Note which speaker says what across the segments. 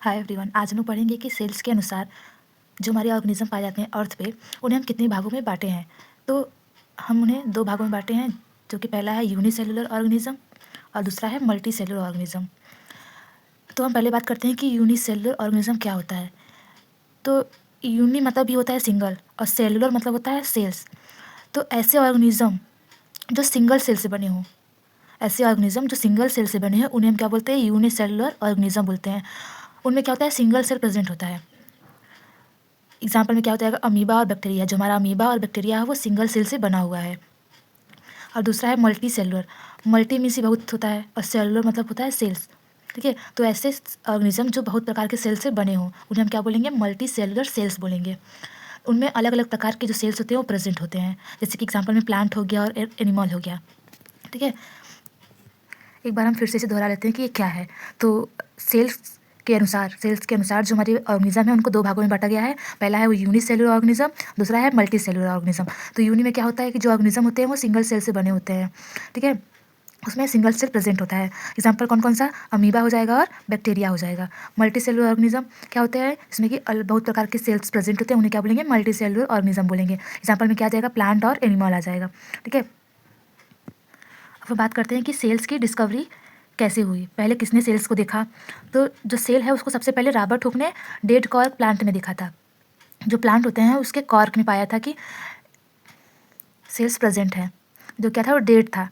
Speaker 1: Hi everyone, आज हम लोग पढ़ेंगे कि सेल्स के अनुसार जो हमारे ऑर्गेनिज्म पाए जाते हैं अर्थ पे, उन्हें हम कितने भागों में बांटे हैं। तो हम उन्हें दो भागों में बांटे हैं, जो कि पहला है यूनिसेलुलर ऑर्गेनिज्म और दूसरा है मल्टी सेलुलर ऑर्गेनिज्म। तो हम पहले बात करते हैं कि यूनिसेलुलर ऑर्गेनिज्म क्या होता है। तो यूनि मतलब भी होता है सिंगल और सेलुलर मतलब होता है सेल्स। तो ऐसे ऑर्गेनिज्म जो सिंगल सेल से बने हों, ऐसे ऑर्गेनिज्म जो सिंगल सेल से बने हैं, उन्हें हम क्या बोलते हैं? यूनिसेलुलर ऑर्गेनिज्म बोलते हैं। उनमें क्या होता है? सिंगल सेल प्रेजेंट होता है। एग्जाम्पल में क्या होता है? अमीबा और बैक्टीरिया, जो हमारा अमीबा और बैक्टीरिया है वो सिंगल सेल से बना हुआ है। और दूसरा है multi cellular. Multi means he बहुत होता है और सेलुलर मतलब होता है सेल्स। ठीक है, तो ऐसे ऑर्गेनिज्म जो बहुत प्रकार के सेल से बने हों, उन्हें हम क्या बोलेंगे? मल्टी सेलुलर सेल्स बोलेंगे। उनमें अलग अलग प्रकार के जो सेल्स होते हैं वो प्रेजेंट होते हैं, जैसे कि एग्जाम्पल में प्लांट हो गया और एनिमल हो गया। ठीक है, एक बार हम फिर से इसे दोहरा लेते हैं कि ये क्या है। तो सेल्स के अनुसार जो हमारे ऑर्गेनिज्म है उनको दो भागों में बांटा गया है। पहला है वो यूनिसेलुलर ऑर्गेनिज्म, दूसरा है मल्टी सेलुलर ऑर्गेनिज्म। तो यूनि में क्या होता है कि जो ऑर्गेनिज्म होते हैं वो सिंगल सेल से बने होते हैं। ठीक है, उसमें सिंगल सेल प्रेजेंट होता है। एग्जाम्पल कौन कौन सा? अमीबा हो जाएगा और बैक्टीरिया हो जाएगा। मल्टी सेलुलर ऑर्गेनिज्म क्या होते हैं? इसमें कि बहुत प्रकार के सेल्स प्रेजेंट होते हैं, उन्हें क्या बोलेंगे? मल्टी सेलुलर ऑर्गेनिज्म बोलेंगे। एग्जाम्पल में क्या आ जाएगा? प्लांट और एनिमल आ जाएगा। ठीक है, अब बात करते हैं कि सेल्स की डिस्कवरी कैसे हुई, पहले किसने सेल्स को देखा। तो जो सेल है उसको सबसे पहले रॉबर्ट हुक ने डेड कॉर्क प्लांट में देखा था। जो प्लांट होते हैं उसके कॉर्क में पाया था कि सेल्स प्रेजेंट है, जो क्या था? वो डेड था।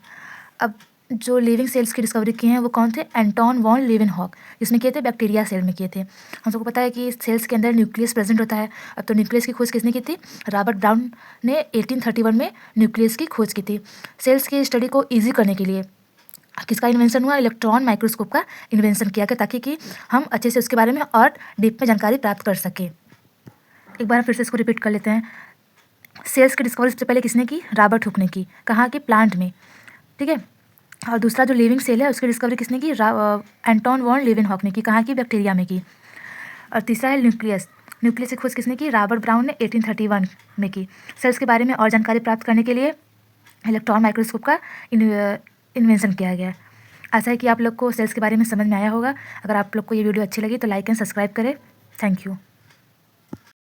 Speaker 1: अब जो लिविंग सेल्स की डिस्कवरी किए हैं वो कौन थे? एंटोन वॉन लीवेनहॉक, जिसने किए थे बैक्टीरिया सेल में किए थे। हम सबको पता है कि सेल्स के अंदर न्यूक्लियस प्रेजेंट होता है। अब तो न्यूक्लियस की खोज किसने की थी? रॉबर्ट ब्राउन ने 1831 में न्यूक्लियस की खोज की थी। सेल्स की स्टडी को ईजी करने के लिए किसका इन्वेंशन हुआ? इलेक्ट्रॉन माइक्रोस्कोप का इन्वेंशन किया गया, ताकि कि हम अच्छे से उसके बारे में और डीप में जानकारी प्राप्त कर सकें। एक बार फिर से इसको रिपीट कर लेते हैं। सेल्स की डिस्कवरी सबसे पहले किसने की? रॉबर्ट हुक ने की। कहाँ की? प्लांट में। ठीक है, और दूसरा जो लिविंग सेल है उसकी डिस्कवरी किसने की? एंटोन वॉन लीवेनहॉक ने की। कहाँ की? बैक्टीरिया में की। और तीसरा है न्यूक्लियस। न्यूक्लियस की खोज किसने की? रॉबर्ट ब्राउन ने 1831 में की। सेल्स के बारे में और जानकारी प्राप्त करने के लिए इलेक्ट्रॉन माइक्रोस्कोप का इन्वेंशन किया गया। आशा है कि आप लोग को सेल्स के बारे में समझ में आया होगा। अगर आप लोग को ये वीडियो अच्छी लगी तो लाइक एंड सब्सक्राइब करें। Thank you.